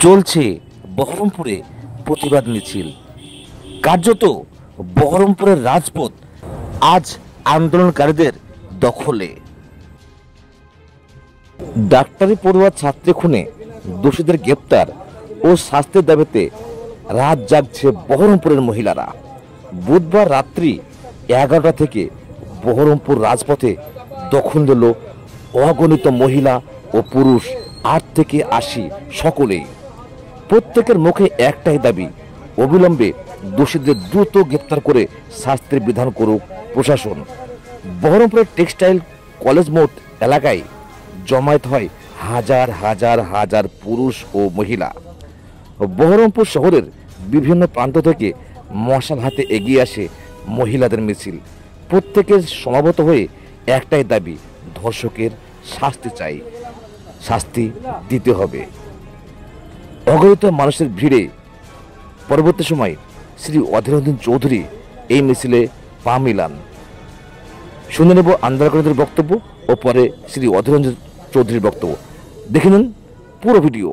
চলছে বহরমপুরে প্রতিবাদ মিছিল। কার্যত বহরমপুরের রাজপথ আজ আন্দোলনকারীদের দখলে। ডাক্তারি পড়ুয়া ছাত্রী খুনে দোষীদের গ্রেপ্তার ও শাস্তির দাবিতে রাত জাগছে বহরমপুরের মহিলারা। বুধবার রাত্রি 11টা থেকে বহরমপুর রাজপথে দখল দিল অগণিত মহিলা ও পুরুষ 8 থেকে 80 সকলেই। প্রত্যেকের মুখে একটাই দাবি, অবিলম্বে দোষীদের দ্রুত গ্রেপ্তার করে শাস্তির বিধান করুক প্রশাসন। বহরমপুরের টেক্সটাইল কলেজ মোড় এলাকায় জমায়েত হয় হাজার হাজার হাজার পুরুষ ও মহিলা। বহরমপুর শহরের বিভিন্ন প্রান্ত থেকে মশাল হাতে এগিয়ে আসে মহিলাদের মিছিল। প্রত্যেকের সমাবেত হয়ে একটাই দাবি, ধর্ষকের শাস্তি চাই, শাস্তি দিতে হবে। অগণিত মানুষের ভিড়ে পরবর্তী সময় শ্রী অধীররঞ্জন চৌধুরী এই মিছিলে পা মিলান। শুনে নেব আন্দোলনকারীদের বক্তব্য ও পরে শ্রী অধীররঞ্জন চৌধুরীর বক্তব্য। দেখে নিন পুরো video.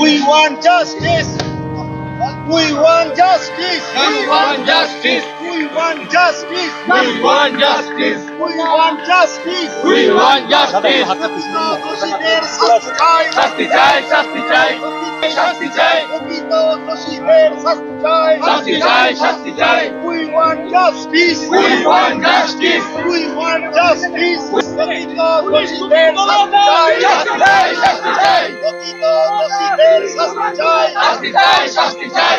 We want justice. We want justice. We want justice. We want justice. We want justice. We want justice. We want justice. Shasti chai, shasti chai, shasti chai. Shasti chai, shasti chai. We want justice. We want justice. We want justice. Shasti chai, shasti chai, shasti chai. Shasti chai, shasti chai.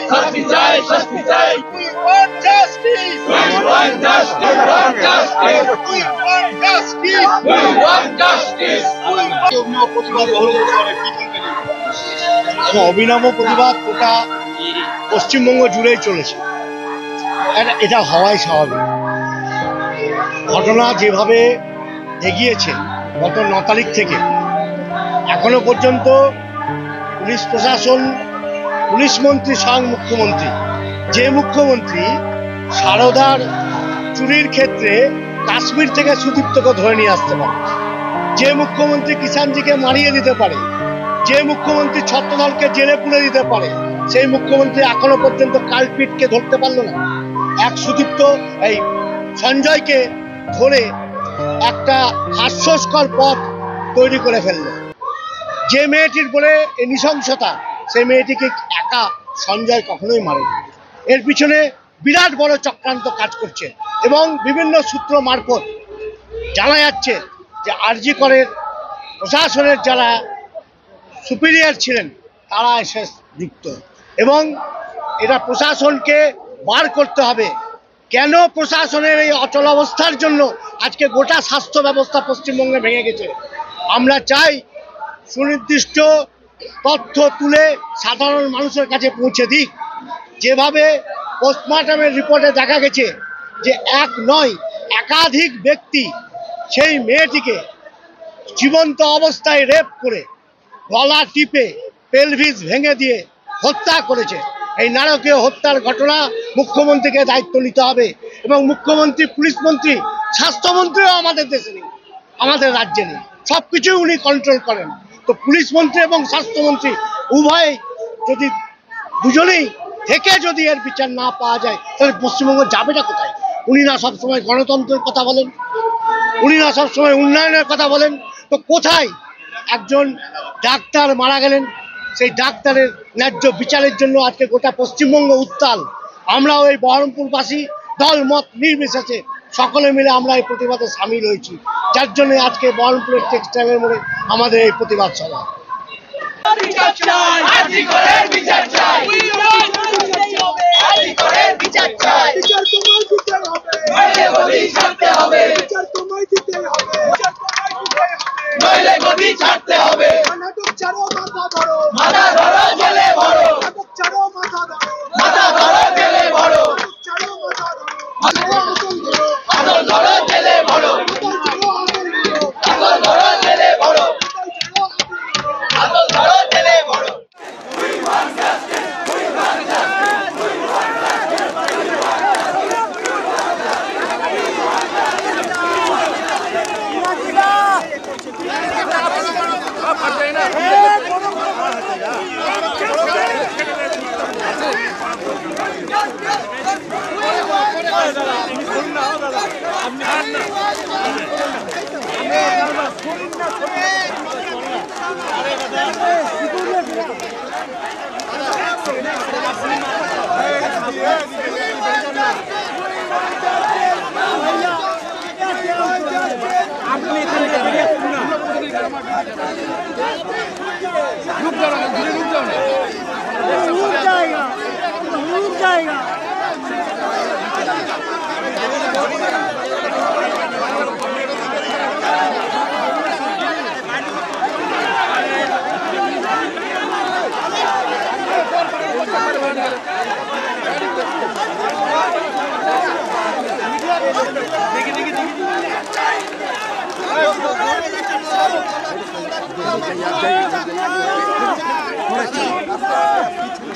Shasti chai, shasti chai. We want justice. We want justice. We want justice. We want justice. অভিনব প্রতিবাদ গোটা পশ্চিমবঙ্গ জুড়েই চলেছে, এটা হওয়াই স্বাভাবিক। ঘটনা যেভাবে এগিয়েছে গত 9 তারিখ থেকে এখনো পর্যন্ত পুলিশ প্রশাসন, পুলিশ মন্ত্রী, স্বয়ং মুখ্যমন্ত্রী, যে মুখ্যমন্ত্রী সারদার চুরির ক্ষেত্রে কাশ্মীর থেকে সুদীপ্তকে ধরে নিয়ে আসতে পারে, যে মুখ্যমন্ত্রী কিষাণজিকে মারিয়ে দিতে পারে, যে মুখ্যমন্ত্রী ছত্রদলকে জেলে পুরে দিতে পারে, সেই মুখ্যমন্ত্রী এখনো পর্যন্ত কালপিটকে ধরতে পারলো না। এক সুদীপ্ত এই সঞ্জয়কে ধরে একটা হাস্যস্কর পথ তৈরি করে ফেললো। যে মেয়েটির বলে এই নৃশংসতা, সেই মেয়েটিকে একা সঞ্জয় কখনোই মারেনি। এর পিছনে বিরাট বড় চক্রান্ত কাজ করছে এবং বিভিন্ন সূত্র মারফত জানা যাচ্ছে যে আরজি করের প্রশাসনের যারা সুপিরিয়র ছিলেন তারা এসে যুক্ত, এবং এটা প্রশাসনকে বার করতে হবে। কেন প্রশাসনের এই অচলাবস্থার জন্য আজকে গোটা স্বাস্থ্য ব্যবস্থা পশ্চিমবঙ্গে ভেঙে গেছে? আমরা চাই সুনির্দিষ্ট তথ্য তুলে সাধারণ মানুষের কাছে পৌঁছে দিক। যেভাবে পোস্টমর্টমের রিপোর্টে দেখা গেছে যে এক নয় একাধিক ব্যক্তি সেই মেয়েটিকে জীবন্ত অবস্থায় রেপ করে গলা টিপে পেলভিস ভেঙে দিয়ে হত্যা করেছে। এই নারকীয় হত্যার ঘটনা মুখ্যমন্ত্রীকে দায়িত্ব নিতে হবে, এবং মুখ্যমন্ত্রী, পুলিশ মন্ত্রী, স্বাস্থ্যমন্ত্রীও আমাদের দেশে নেই, আমাদের রাজ্যে নেই, সব কিছুই উনি কন্ট্রোল করেন। তো পুলিশ মন্ত্রী এবং স্বাস্থ্যমন্ত্রী উভয় যদি দুজনেই থেকে যদি এর বিচার না পাওয়া যায় তাহলে পশ্চিমবঙ্গ যাবেটা কোথায়? উনি না সবসময় গণতন্ত্রের কথা বলেন, উনি না সবসময় উন্নয়নের কথা বলেন, তো কোথায়? একজন ডাক্তার মারা গেলেন, সেই ডাক্তারের ন্যায্য বিচারের জন্য আজকে গোটা পশ্চিমবঙ্গ উত্তাল। আমরাও এই বহরমপুরবাসী দল মত নির্বিশেষে সকলে মিলে আমরা এই প্রতিবাদে সামিল হয়েছি, যার জন্য আজকে বহরমপুরের টেক্সটাইলের মোড়ে আমাদের এই প্রতিবাদ সভা।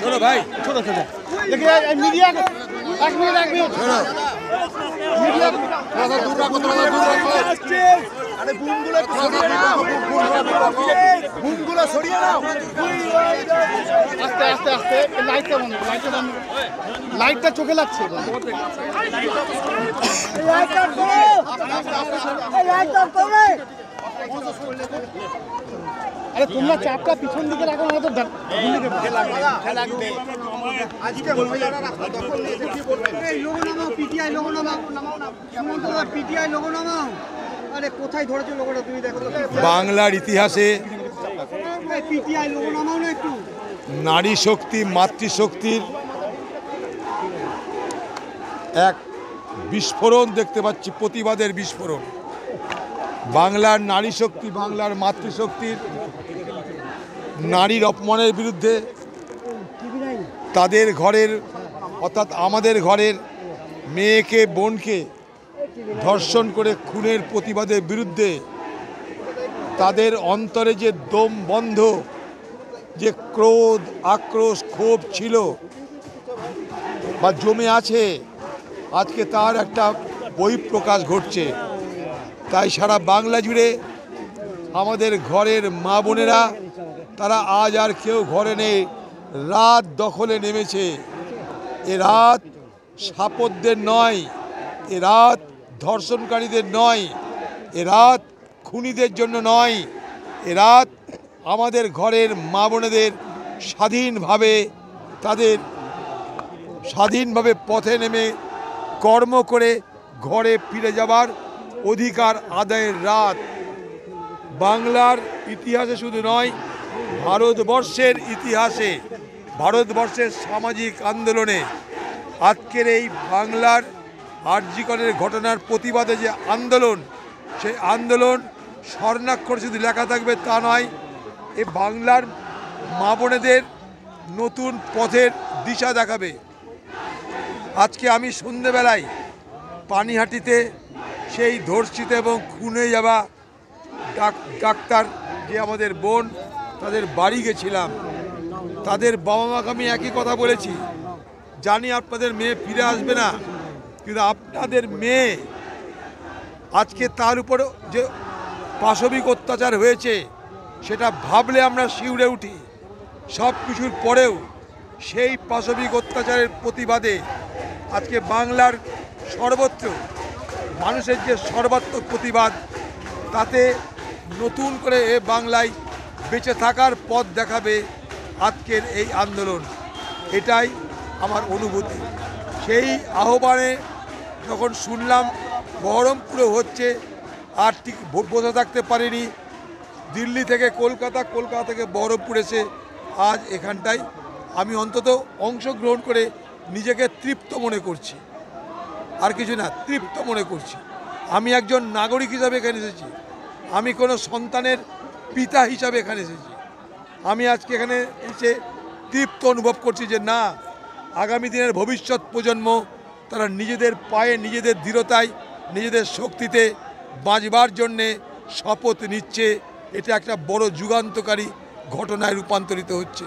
ছোট ভাই ছোট ছোট দেখি মিডিয়া এক মিনিট মিডিয়া দূর রাখো আরে বুমগুলো সরিয়ে নাও আস্তে আস্তে আস্তে লাইটটা চোখে লাগছে আরে তোমরা চাপটা পিছন দিকে রাখো না তো আজকে মহিলারা দখল নিয়েছে কি বলবেন এই লোগো নামাও পিটিআই লোগো নামাও না সুমন্ত দা পিটিআই লোগো নামাও আরে কোথায় ধরেছো লোগোটা তুমি দেখো বাংলার ইতিহাসে পিটিআই লোগো নামাও না একটু নারী শক্তি মাতৃশক্তির এক বিস্ফোরণ দেখতে পাচ্ছি, প্রতিবাদের বিস্ফোরণ। বাংলার নারী শক্তি, বাংলার মাতৃশক্তির নারীর অপমানের বিরুদ্ধে, তাদের ঘরের অর্থাৎ আমাদের ঘরের মেয়েকে বোনকে ধর্ষণ করে খুনের প্রতিবাদের বিরুদ্ধে তাদের অন্তরে যে দম বন্ধ, যে ক্রোধ আক্রোশ ক্ষোভ ছিল বা জমে আছে, আজকে তার একটা বহিঃপ্রকাশ ঘটছে। তাই সারা বাংলা জুড়ে আমাদের ঘরের মা বোনেরা, তারা আজ আর কেউ ঘরে নেই, রাত দখলে নেমেছে। এ রাত সাপদদের নয়, এ রাত ধর্ষণকারীদের নয়, এ রাত খুনিদের জন্য নয়, এ রাত আমাদের ঘরের মা বোনেদের স্বাধীনভাবে পথে নেমে কর্ম করে ঘরে ফিরে যাবার অধিকার আদায়ের রাত। বাংলার ইতিহাসে শুধু নয়, ভারতবর্ষের ইতিহাসে, ভারতবর্ষের সামাজিক আন্দোলনে আজকের এই বাংলার আর.জি. করের ঘটনার প্রতিবাদে যে আন্দোলন, সেই আন্দোলন স্বর্ণাক্ষরে শুধু লেখা থাকবে তা নয়, এ বাংলার মা বোনেদের নতুন পথের দিশা দেখাবে। আজকে আমি সন্ধ্যেবেলায় পানিহাটিতে সেই ধর্ষিত এবং খুনে যাওয়া ডাক্তার যে আমাদের বোন, তাদের বাড়ি গেছিলাম। তাদের বাবা মাকে আমি একই কথা বলেছি, জানি আপনাদের মেয়ে ফিরে আসবে না, কিন্তু আপনাদের মেয়ে আজকে তার উপর যে পাশবিক অত্যাচার হয়েছে সেটা ভাবলে আমরা শিউরে উঠি। সব কিছুর পরেও সেই পাশবিক অত্যাচারের প্রতিবাদে আজকে বাংলার সর্বত্র মানুষের যে সর্বাত্মক প্রতিবাদ, তাতে নতুন করে এ বাংলায় বেঁচে থাকার পথ দেখাবে আজকের এই আন্দোলন। এটাই আমার অনুভূতি। সেই আহ্বানে যখন শুনলাম বহরমপুরে হচ্ছে, আর ঠিক বসে থাকতে পারিনি। দিল্লি থেকে কলকাতা, কলকাতা থেকে বহরমপুর এসে আজ এখানটায় আমি অন্তত অংশগ্রহণ করে নিজেকে তৃপ্ত মনে করছি। আর কিছু না, তৃপ্ত মনে করছি। আমি একজন নাগরিক হিসাবে এখানে এসেছি, আমি কোনো সন্তানের পিতা হিসাবে এখানে এসেছি। আমি আজকে এখানে এসে তৃপ্ত অনুভব করছি যে না, আগামী দিনের ভবিষ্যৎ প্রজন্ম তারা নিজেদের পায়ে, নিজেদের দৃঢ়তায়, নিজেদের শক্তিতে বাঁচবার জন্যে শপথ নিচ্ছে। এটা একটা বড় যুগান্তকারী ঘটনায় রূপান্তরিত হচ্ছে।